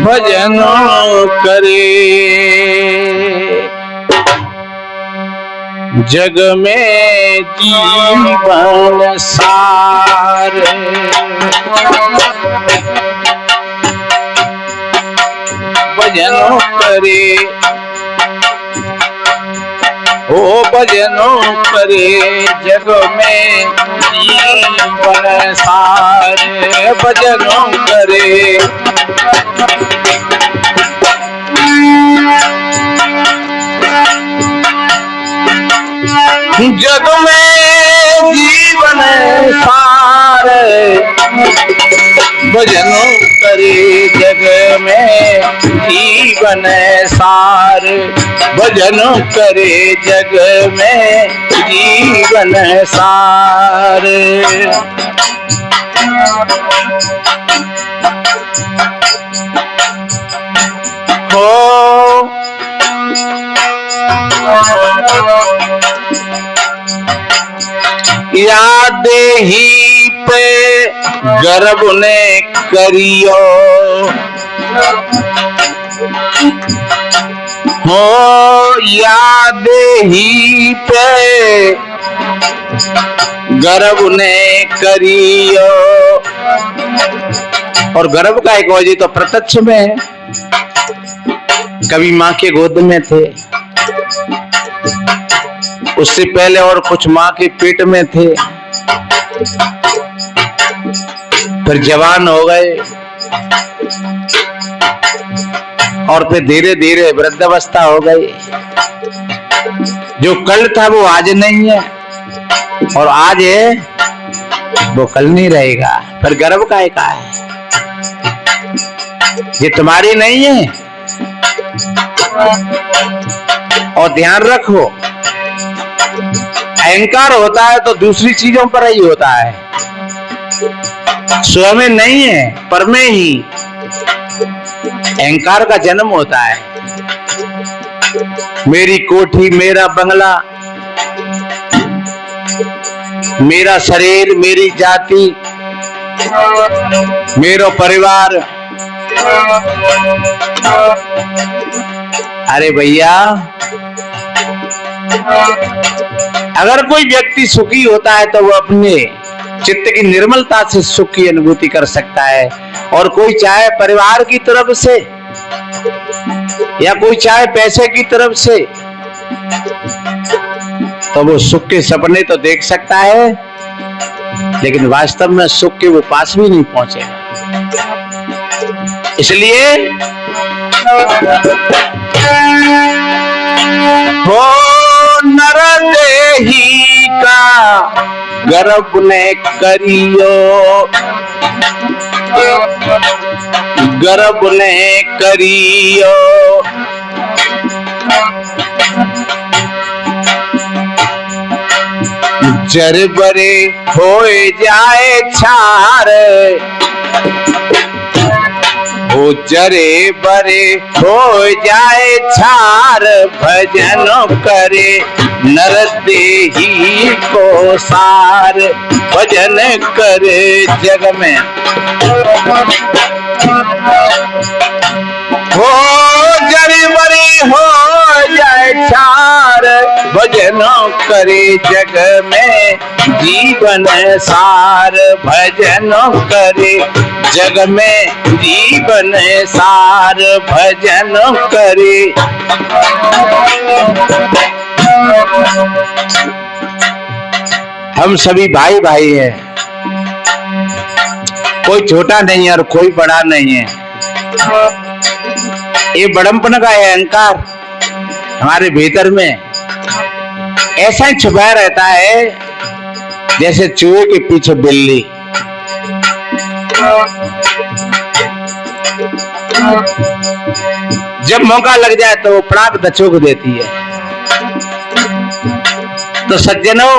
भजनों करे जग में जीवन सार। भजनों करे ओ भजनों करे जग में जीवन सार। भजनों करे जग में जीवन सार। भजनों करे जग में जीवन सार। भजनों करे जग में जीवन सार। हो याद ही पे गर्भ ने करियो हो। याद ही पे गर्भ ने करियो। और गर्भ का एक वजह तो प्रत्यक्ष में है। कभी माँ के गोद में थे, उससे पहले और कुछ माँ के पेट में थे, फिर जवान हो गए और फिर धीरे धीरे वृद्धावस्था हो गई। जो कल था वो आज नहीं है और आज है वो कल नहीं रहेगा। फिर गर्भ का एक है, ये तुम्हारी नहीं है। और ध्यान रखो, अहंकार होता है तो दूसरी चीजों पर ही होता है, स्वयं नहीं है, पर में ही अहंकार का जन्म होता है। मेरी कोठी, मेरा बंगला, मेरा शरीर, मेरी जाति, मेरा परिवार। अरे भैया, अगर कोई व्यक्ति सुखी होता है तो वो अपने चित्त की निर्मलता से सुख की अनुभूति कर सकता है। और कोई चाहे परिवार की तरफ से या कोई चाहे पैसे की तरफ से, तो वो सुख के सपने तो देख सकता है, लेकिन वास्तव में सुख के वो पास भी नहीं पहुंचेगा। इसलिए हो नर देही का गर्भ ने करियो। गर्भ ने करियो। जर बरे होए जाए छार। हो जरे बरे हो जाए छार। भजन करे नर देही को सार। भजन करे जग में हो जरे बरे हो जाए छार। भजन करे जग में जीवन सार। भजन करे जग में जीवन सार। भजन करे। हम सभी भाई भाई हैं, कोई छोटा नहीं है और कोई बड़ा नहीं है। ये बड़म्पन का अहंकार हमारे भीतर में ऐसा ही छुपा रहता है जैसे चूहे के पीछे बिल्ली। जब मौका लग जाए तो वो फड़ाक दचोक देती है। तो सज्जनों,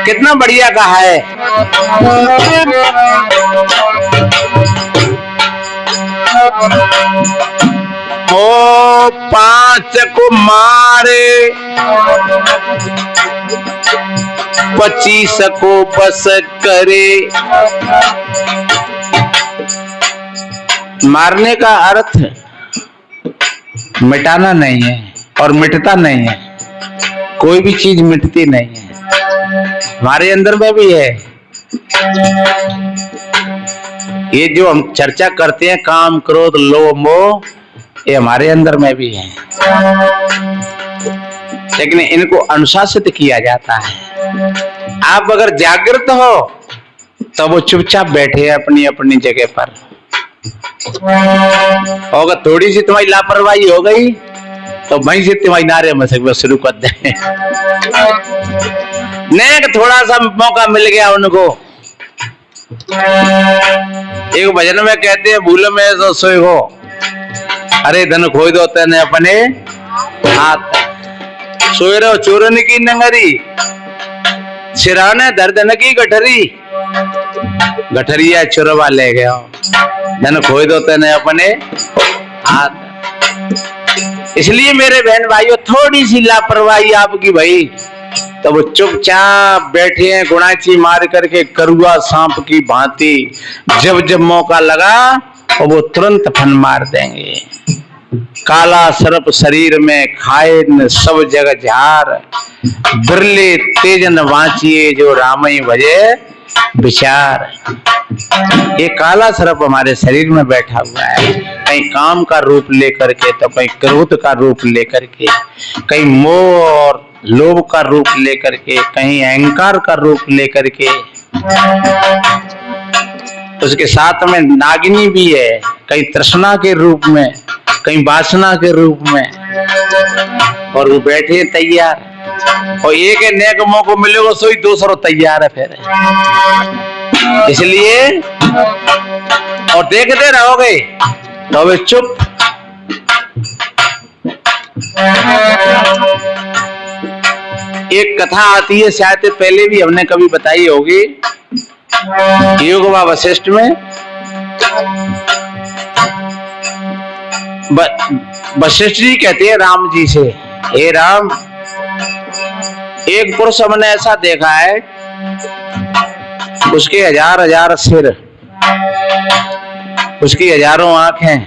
कितना बढ़िया कहा है। ओ 5 को मारे 25 को बस करे। मारने का अर्थ मिटाना नहीं है और मिटता नहीं है। कोई भी चीज मिटती नहीं है, हमारे अंदर में भी है। ये जो हम चर्चा करते हैं काम क्रोध लोभ मोह, ये हमारे अंदर में भी है, लेकिन इनको अनुशासित किया जाता है। आप अगर जागृत हो तो वो चुपचाप बैठे हैं अपनी अपनी जगह पर। अगर थोड़ी सी तुम्हारी लापरवाही हो गई तो वहीं से तुम्हारी नारे मसक शुरू कर दे। नेक थोड़ा सा मौका मिल गया उनको। एक भजन में कहते हैं भूल में तो सोए हो, अरे धन खोई दो तेने अपने हाथ। सोए रहो चोरन की नंगरी, सिराने दर्दन की गठरी। गठरिया चुरवा ले गया, धन खोई दो तेने अपने हाथ। इसलिए मेरे बहन भाइयों, थोड़ी सी लापरवाही आपकी भाई तो वो चुपचाप बैठे हैं गुणाची मार करके करुआ सांप की भांति। जब जब मौका लगा और वो तुरंत फन मार देंगे। काला सर्प शरीर में खाए न सब जग झार, बिरले तेजन वांचिए जो रामई भजे विचार। ये काला सर्प हमारे शरीर में बैठा हुआ है, कहीं काम का रूप लेकर के तो कहीं क्रोध का रूप लेकर के, कहीं मोह और लोभ का रूप लेकर के, कहीं अहंकार का रूप लेकर के। उसके साथ में नागिनी भी है, कहीं तृष्णा के रूप में, कहीं वासना के रूप में, और वो बैठे तैयार। और एक नेक मौका मिलेगा सोई दूसरों तैयार है फिर। इसलिए और देखते रहोगे तो वे चुप। एक कथा आती है, शायद पहले भी हमने कभी बताई होगी, योग व वशिष्ठ में। वशिष्ठ जी कहते हैं राम जी से, हे राम, एक पुरुष हमने ऐसा देखा है, उसके हजार हजार सिर, उसकी हजारों आंखें,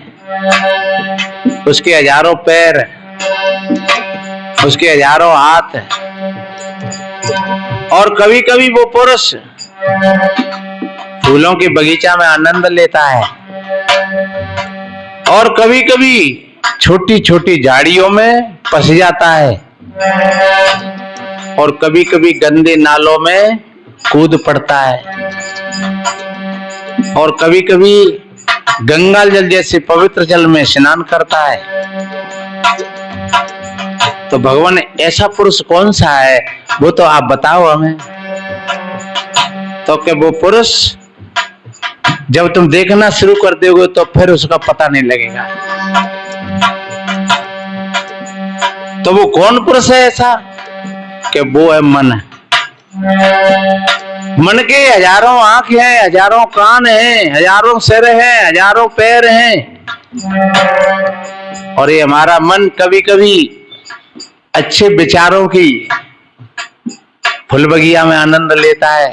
उसके हजारों पैर, उसके हजारों हाथ। और कभी कभी वो पुरुष फूलों के बगीचा में आनंद लेता है, और कभी कभी छोटी छोटी झाड़ियों में फंस जाता है, और कभी कभी गंदे नालों में कूद पड़ता है, और कभी कभी गंगा जल जैसे पवित्र जल में स्नान करता है। तो भगवान ऐसा पुरुष कौन सा है, वो तो आप बताओ हमें। तो कि वो पुरुष जब तुम देखना शुरू कर दोगे तो फिर उसका पता नहीं लगेगा। तो वो कौन पुरुष है ऐसा कि वो है मन। मन के हजारों आंख हैं, हजारों कान हैं, हजारों सिर हैं, हजारों पैर हैं, और ये हमारा मन कभी कभी अच्छे विचारों की फुलबगिया में आनंद लेता है,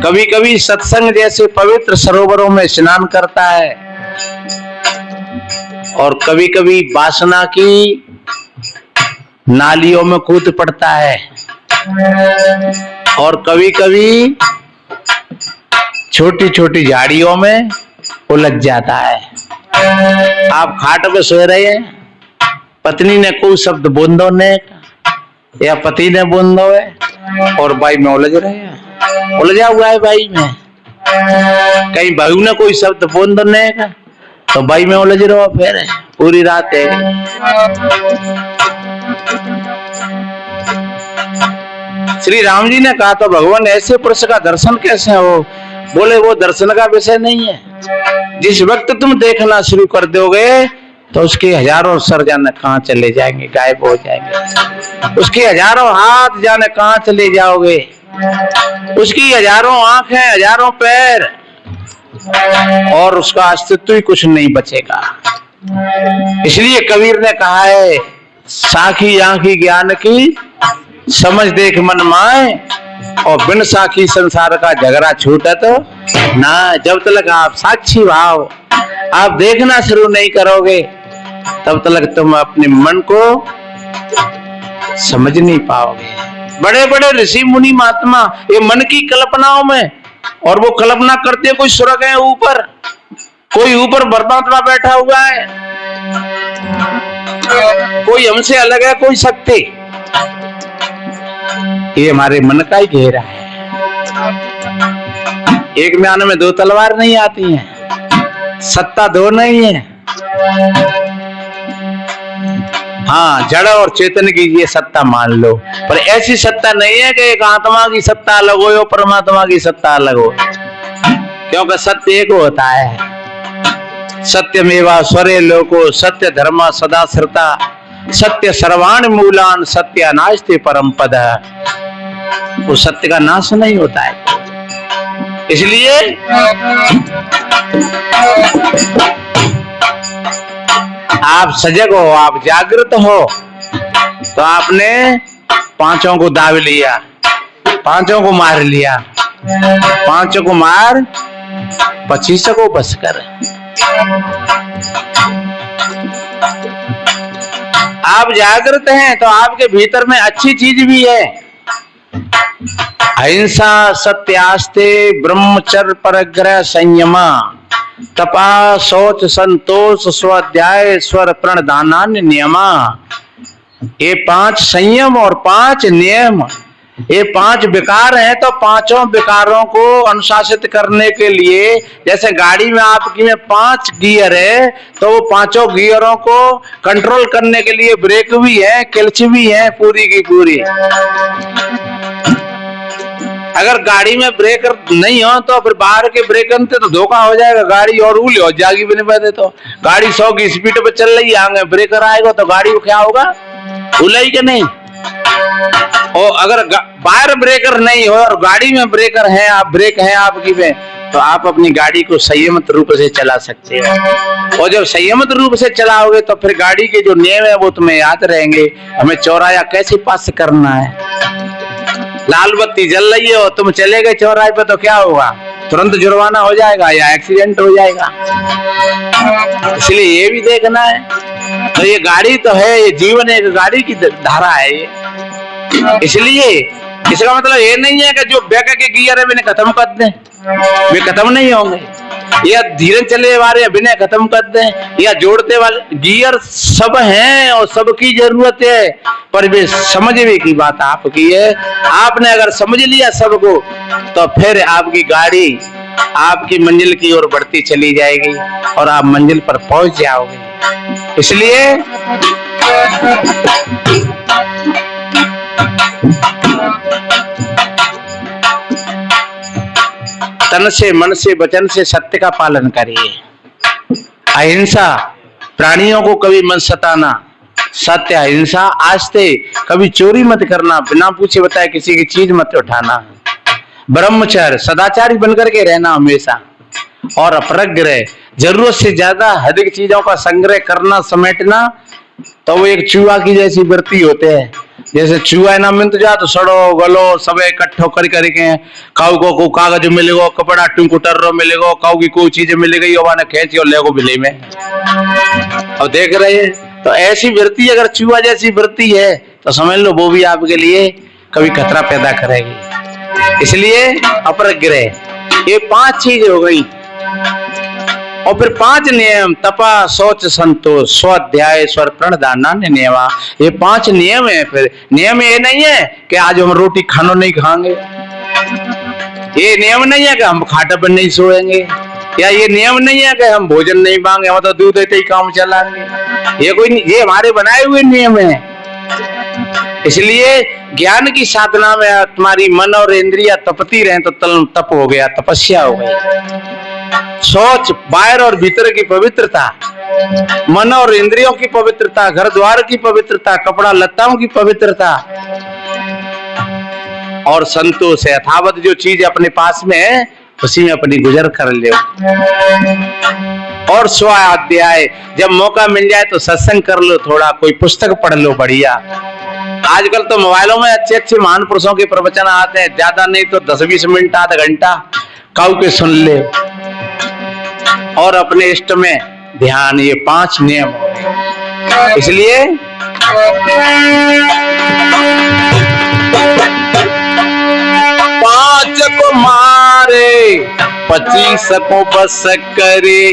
कभी कभी सत्संग जैसे पवित्र सरोवरों में स्नान करता है, और कभी कभी वासना की नालियों में कूद पड़ता है, और कभी कभी छोटी छोटी झाड़ियों में उलझ जाता है। आप खाट पे सो रहे हैं, पत्नी ने कोई शब्द बोंदो ने या पति ने बोंदो है, और बाई में उलझ रहे हैं, उलझा हुआ है बाई में। कहीं बहू ने कोई शब्द बोंदो ने तो बाई में उलझ रहो फिर पूरी रात है। श्री राम जी ने कहा तो भगवान ऐसे पुरुष का दर्शन कैसे हो? बोले वो दर्शन का विषय नहीं है। जिस वक्त तुम देखना शुरू कर दोगे तो उसके हजारों सर जाने कहां चले जाएंगे, गायब हो जाएंगे। उसके हजारों हाथ जाने कहां चले जाओगे, उसकी हजारों आंखें, हजारों पैर, और उसका अस्तित्व ही कुछ नहीं बचेगा। इसलिए कबीर ने कहा है, साखी आंखी ज्ञान की समझ देख मन माए, और बिन साखी संसार का झगड़ा छूटत ना। जब तक आप साक्षी भाव आप देखना शुरू नहीं करोगे, तब तक तुम अपने मन को समझ नहीं पाओगे। बड़े बड़े ऋषि मुनि महात्मा ये मन की कल्पनाओं में, और वो कल्पना करते कोई स्वर्ग है ऊपर, कोई ऊपर परमात्मा बैठा हुआ है, कोई हमसे अलग है, कोई शक्ति। ये हमारे मन का ही घेरा है। एक म्यान में दो तलवार नहीं आती हैं, सत्ता दो नहीं है। हाँ, जड़ और चेतन की ये सत्ता मान लो, पर ऐसी सत्ता नहीं है कि एक आत्मा की सत्ता अलग हो, परमात्मा की सत्ता अलग हो, क्योंकि सत्य एक होता है। सत्यमेवा स्वरे लोको सत्य धर्म सदा श्रुता, सत्य सर्वाण मूलान सत्य नास्ति परम पद। वो सत्य का नाश नहीं होता है। इसलिए आप सजग हो, आप जागृत हो, तो आपने पांचों को दाव लिया, पांचों को मार लिया, पांचों को मार 25 को बस कर। आप जागृत हैं तो आपके भीतर में अच्छी चीज भी है। अहिंसा सत्यास्ते ब्रह्मचर्य परग्रह संयमा तपा शौच संतोष स्वाध्याय स्वर प्रणदानान्य नियमा। ये 5 संयम और 5 नियम, ये 5 विकार हैं। तो पांचों विकारों को अनुशासित करने के लिए, जैसे गाड़ी में आपकी में 5 गियर है, तो वो पांचों गियरों को कंट्रोल करने के लिए ब्रेक भी है, क्लच भी है, पूरी की पूरी। अगर गाड़ी में ब्रेकर नहीं हो तो फिर बाहर के ब्रेकर से तो धोखा हो जाएगा, गाड़ी और उल हो जाएगी भी नहीं पहले। तो गाड़ी 100 की स्पीड पे चल रही है, आगे ब्रेकर आएगा तो गाड़ी को क्या होगा, उलाई के नहीं। और अगर बाहर ब्रेकर नहीं हो और गाड़ी में ब्रेकर है, आप ब्रेक है आपकी में, तो आप अपनी गाड़ी को संयमित रूप से चला सकते हो। और जब संयमित रूप से चलाओगे तो फिर गाड़ी के जो नियम है वो तुम्हें याद रहेंगे। हमें चौराहा कैसे पास करना है, लाल बत्ती जल रही है और तुम चले गए चौराहे पे तो क्या होगा, तुरंत जुर्माना हो जाएगा या एक्सीडेंट हो जाएगा। इसलिए ये भी देखना है। तो ये गाड़ी तो है, ये जीवन एक गाड़ी की धारा है ये। इसलिए इसका मतलब ये नहीं है कि जो बैक के गियर है बिना खत्म कर दें, वे खत्म नहीं होंगे, या धीरे चले वाले बिना खत्म कर दें, या जोड़ते वाले गियर सब हैं और सबकी जरूरत है, पर वे समझने की बात आपकी है। आपने अगर समझ लिया सबको तो फिर आपकी गाड़ी आपकी मंजिल की ओर बढ़ती चली जाएगी और आप मंजिल पर पहुंच जाओगे। इसलिए तन से मन से वचन से सत्य का पालन करिए। अहिंसा, प्राणियों को कभी मत सताना, सत्य अहिंसा, आस्ते, कभी चोरी मत करना, बिना पूछे बताए किसी की चीज मत उठाना, ब्रह्मचर्य, सदाचारी बनकर के रहना हमेशा, और अपरग्रह, जरूरत से ज्यादा अधिक चीजों का संग्रह करना, समेटना, तो वो एक चूहा की जैसी वृत्ति होते हैं। जैसे चूहा ना मिल जा तो सड़ो गलो सब इकट्ठो कर करके, काऊ को कागज मिलेगो, कपड़ा टुकुटर मिलेगो, काऊ की कोई चीज मिल गई और खेच और लेगो बिले में। अब देख रहे हैं, तो ऐसी वृत्ति अगर चूहा जैसी वृत्ति है तो समझ लो वो भी आपके लिए कभी खतरा पैदा करेगी। इसलिए अपरग्रह, ये 5 चीज हो गई। और फिर 5 नियम, तपा शौच संतोष स्वाध्याय स्वर प्रणदानान्य नियमा। ये 5 नियम है। फिर नियम ये नहीं है कि आज हम रोटी खानो नहीं खाएंगे, ये नियम नहीं है कि हम खाटे पर नहीं सोएंगे, या ये नियम नहीं है कि हम भोजन नहीं मांगे, हम तो दूध देते ही काम चलाएंगे। ये कोई, ये हमारे बनाए हुए नियम है। इसलिए ज्ञान की साधना में तुम्हारी मन और इंद्रियां तपती रहे तो तप हो गया, तपस्या हो गई। सोच, बाहर और भीतर की पवित्रता, मन और इंद्रियों की पवित्रता, घर द्वार की पवित्रता, कपड़ा लत्ताओं की पवित्रता, और संतोष है, यथावत जो चीज अपने पास में है उसी में अपनी गुजर कर ले। और 100 अध्याय। जब मौका मिल जाए तो सत्संग कर लो, थोड़ा कोई पुस्तक पढ़ लो बढ़िया। आजकल तो मोबाइलों में अच्छे अच्छे महान पुरुषों के प्रवचन आते हैं, ज्यादा नहीं तो 10-20 मिनट आधा घंटा काऊ के सुन ले। और अपने इष्ट में ध्यान, ये 5 नियम हो गए। इसलिए 5 को मारे 25 को बस करे।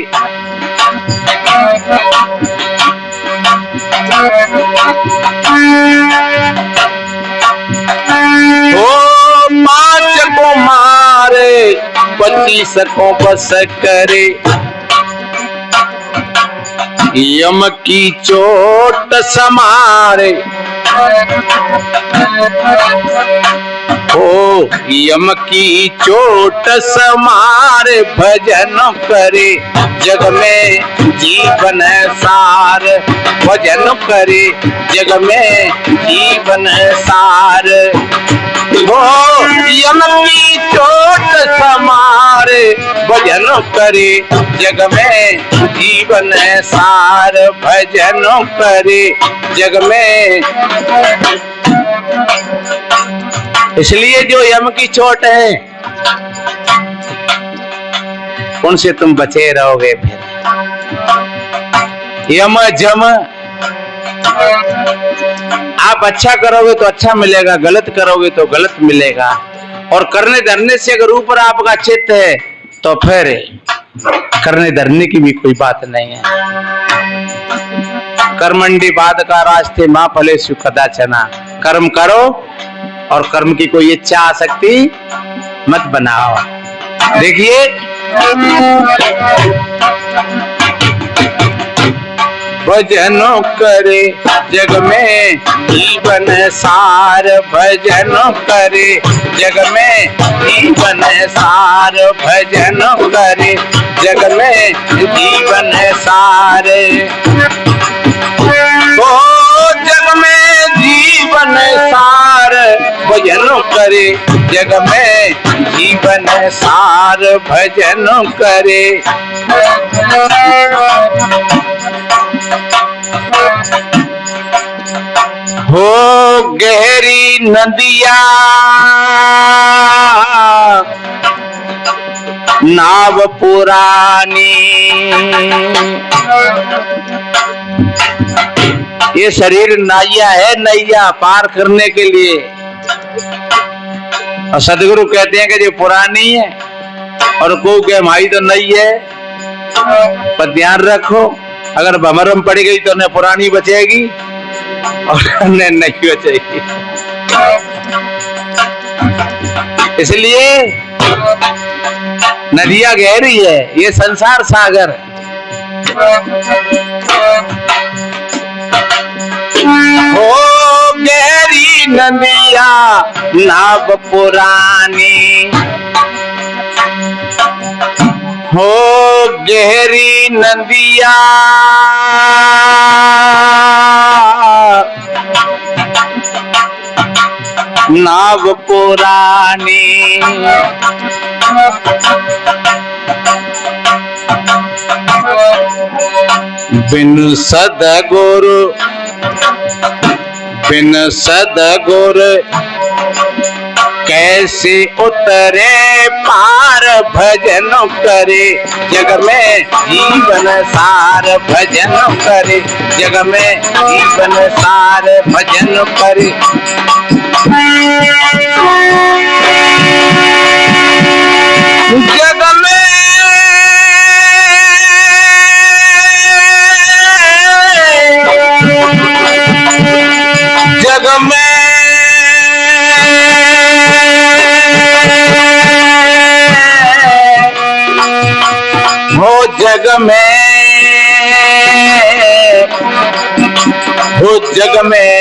ओ 5 को मारे 25 को बस करे। यम की चोट समारे। ओ यम की चोट समारे। भजन करे जग में जीवन सार। भजन करे जग में जीवन सार। ओ यम की चोट समारे। भजन करे जग में जीवन सार। भजन करे जग में। इसलिए जो यम की चोट है उनसे तुम बचे रहोगे। फिर यम जम, आप अच्छा करोगे तो अच्छा मिलेगा, गलत करोगे तो गलत मिलेगा। और करने धरने से अगर ऊपर आपका चित्त है तो फिर करने धरने की भी कोई बात नहीं है। कर्मंडी बाद का रास्ते मां फले सुखदाचना। कर्म करो और कर्म की कोई इच्छा आसक्ति मत बनाओ। देखिए भजन करे जग में जीवन सार। भजन करे जग में जीवन सार। भजन करे जग में जीवन सार। ओ जग में जीवन सार। भजन करे जग में जीवन सार। भजन करे। हो गहरी नदिया नाव पुरानी। ये शरीर नैया है, नैया पार करने के लिए। और सदगुरु कहते हैं कि जो पुरानी है और को के हमारी तो नई है। पर ध्यान रखो, अगर भमरम पड़ गई तो न पुरानी बचेगी और न नहीं बचेगी। इसलिए नदियां गहरी है, ये संसार सागर। हो गहरी नदिया नाव पुरानी। हो गहरी नदिया नाव पुरानी। बिन सदगुरु बिन सदगुरु कैसे उतरे पार। भजन करे जग में जीवन सार। भजन करे जग में जीवन सार। भजन करे जग में जग में हो जग में हो जग में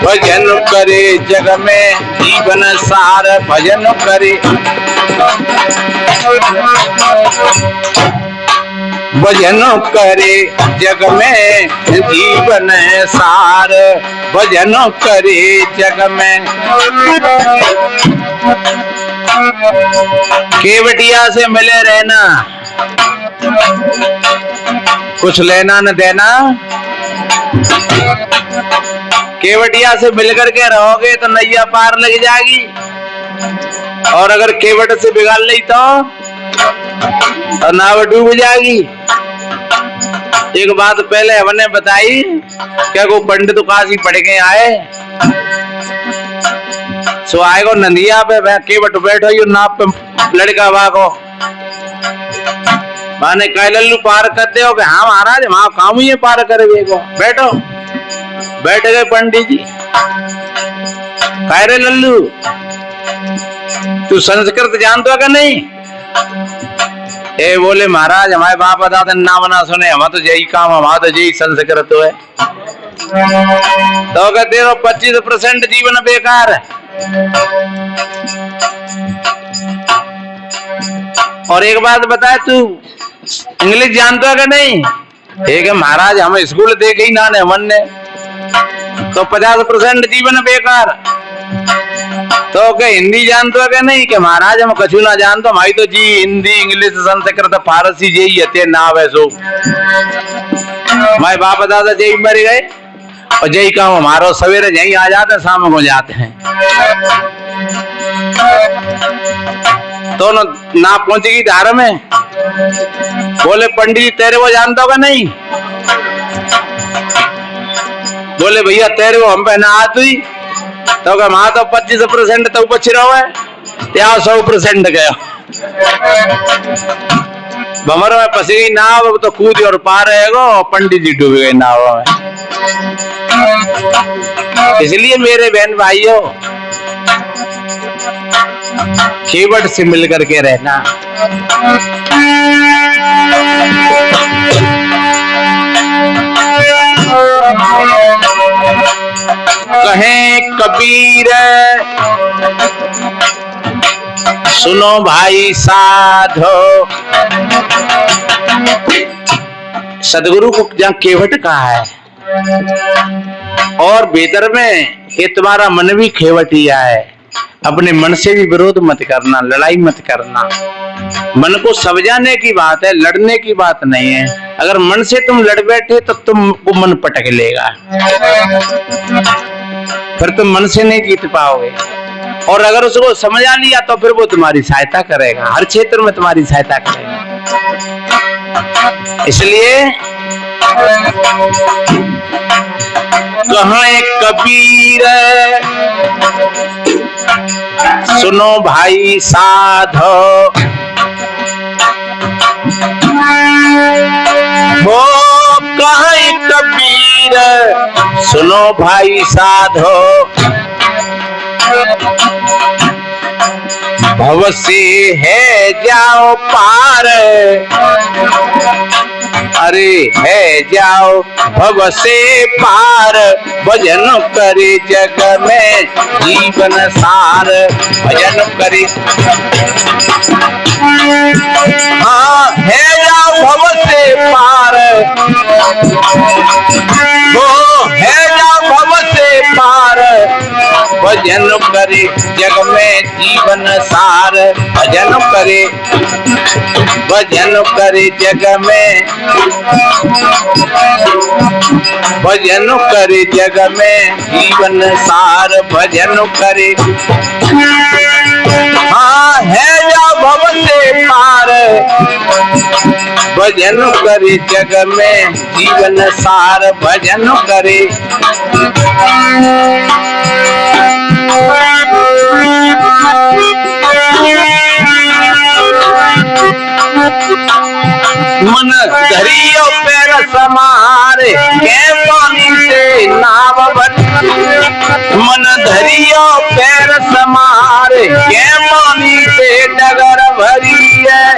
भजन करे जग में जीवन सार। भजन करे भजन करे जग में जीवन सार। भजन करे जग में। केवटिया से मिले रहना कुछ लेना न देना, केवटिया से मिलकर के रहोगे तो नैया पार लग जाएगी, और अगर केवट से बिगाड़ ली तो नाव डूब जाएगी। एक बात पहले हमने बताई, क्या को पंडित काशी पढ़ के आए, सो आएगो नंदिया पे केवट बैठो यू नाव पे लड़का वागो माने कह लल्लू पार करते हो कि हाँ महाराज वहां काम ही पार करेंगे को बैठो। बैठ गए पंडित जी, कह रहे लल्लू तू संस्कृत जानते हो क्या नहीं? ए बोले महाराज हमारे बाप दादा ने नाम ना सुने, हमारा तो यही काम, हमारा तो यही संस्कृत है। तो कहते हो 25% जीवन बेकार है। और एक बात बताए, तू इंग्लिश जानते हो क्या नहीं? ठीक है महाराज हम स्कूल देखे ही ना ने मन ने, तो 50% जीवन बेकार। तो क्या हिंदी जानते हो क्या नहीं? कि महाराज हम कछु ना जानते, हमारी तो जी हिंदी इंग्लिश संस्कृत फारसी यही है नाव है। सो हमारे बाप दादा यही मर गए और यही काम हमारो, सवेरे यही आ जाते हैं शाम को जाते हैं। तो ना पहुंचेगी धार में, बोले पंडित जी तेरे वो जानता होगा नहीं? बोले भैया तेरे वो हम पहना हाथ हुई, तो वहां तो 25% तो बच रहा है, यहाँ 100% गया। भमर में फंसी गई नाव, तो कूदी और पार रहेगा, पंडित जी डूब गए नाव में। इसलिए मेरे बहन भाइयों केवट से मिलकर के रहना। कहे कबीर सुनो भाई साधो, सदगुरु को जहाँ केवट कहा है, और भीतर में ये तुम्हारा मन भी केवटिया है। अपने मन से भी विरोध मत करना, लड़ाई मत करना। मन को समझाने की बात है, लड़ने की बात नहीं है। अगर मन से तुम लड़ बैठे तो तुमको मन पटक लेगा, फिर तुम मन से नहीं जीत पाओगे। और अगर उसको समझा लिया तो फिर वो तुम्हारी सहायता करेगा, हर क्षेत्र में तुम्हारी सहायता करेगा। इसलिए कहे कबीर सुनो भाई साधो, वो कहे कबीर सुनो भाई साधो, भव से है जाओ पार, अरे है जाओ भव से पार, भजन करे जग में जीवन सार, भजन करे। हाँ है जाओ भव से पार, वो है जाओ भव से पार, भजन करे जग में जीवन सार, भजन करे, भजन करे जग में, भजन करे जग में जीवन सार, भजन करे। हाँ है या भव से पार, भजन करे जग में जीवन सार, भजन करे। मन धरियो पैर समारे के पानी से नाव बन, मन धरियो पैर समारे के पानी से डगर भरी है,